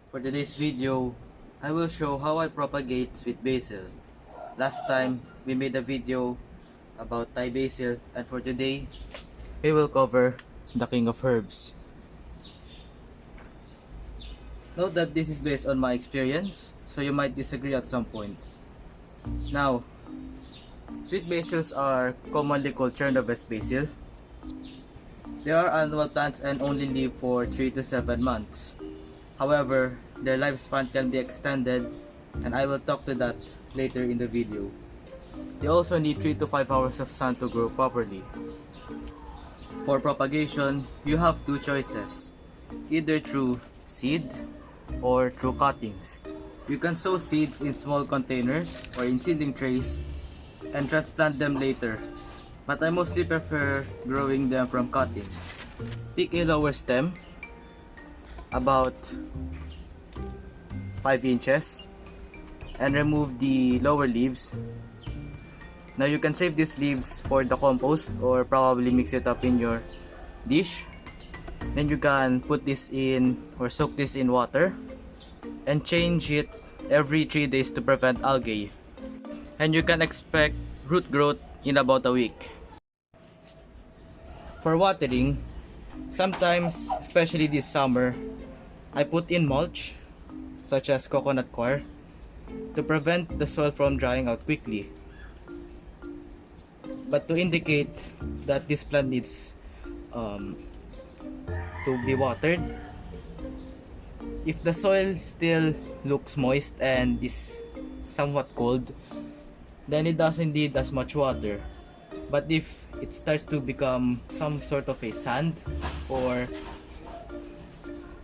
For today's video, I will show how I propagate sweet basil. Last time, we made a video about Thai basil, and for today, we will cover the king of herbs. Note that this is based on my experience, so you might disagree at some point. Now, sweet basils are commonly called Chernovest basil. They are annual plants and only live for 3 to 7 months. However, their lifespan can be extended, and I will talk to that later in the video. They also need 3 to 5 hours of sun to grow properly. For propagation, you have two choices, either through seed or through cuttings. You can sow seeds in small containers or in seedling trays and transplant them later, but I mostly prefer growing them from cuttings. Pick a lower stem, about 5 inches, and remove the lower leaves. Now you can save these leaves for the compost or probably mix it up in your dish. Then you can put this in or soak this in water and change it every 3 days to prevent algae. And you can expect root growth in about a week. For watering, sometimes, especially this summer, I put in mulch such as coconut coir to prevent the soil from drying out quickly. But to indicate that this plant needs to be watered, if the soil still looks moist and is somewhat cold, then it doesn't need as much water. But if it starts to become some sort of a sand, or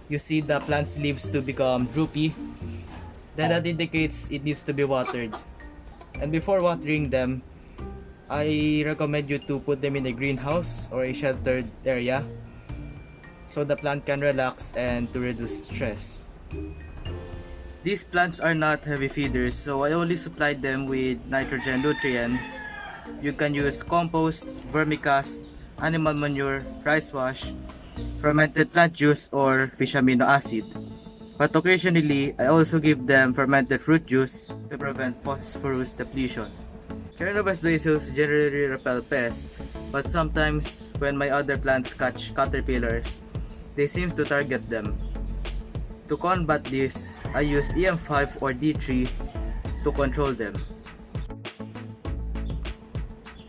you see the plant's leaves to become droopy, then that indicates it needs to be watered. And before watering them, I recommend you to put them in a greenhouse or a sheltered area so the plant can relax and to reduce stress. These plants are not heavy feeders, so I only supplied them with nitrogen nutrients. You can use compost, vermicast, animal manure, rice wash, fermented plant juice, or fish amino acid. But occasionally, I also give them fermented fruit juice to prevent phosphorus depletion. Chernovest basils generally repel pests, but sometimes when my other plants catch caterpillars, they seem to target them. To combat this, I use EM5 or D3 to control them.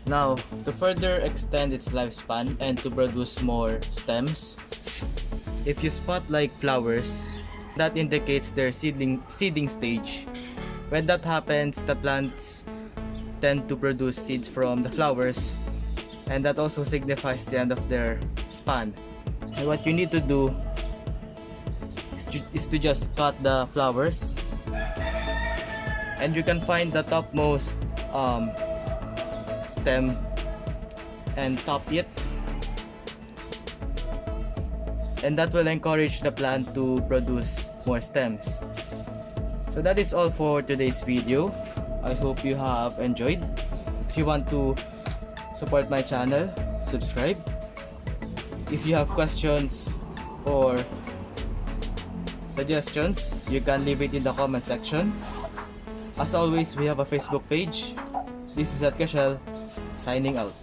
Now, to further extend its lifespan and to produce more stems, if you spot like flowers, that indicates their seeding stage. When that happens, the plants tend to produce seeds from the flowers, and that also signifies the end of their span. And what you need to do is to just cut the flowers, and you can find the topmost stem and top it, and that will encourage the plant to produce more stems. So that is all for today's video. I hope you have enjoyed. If you want to support my channel, subscribe. If you have questions or suggestions, you can leave it in the comment section. As always, we have a Facebook page. This is at Kashel, signing out.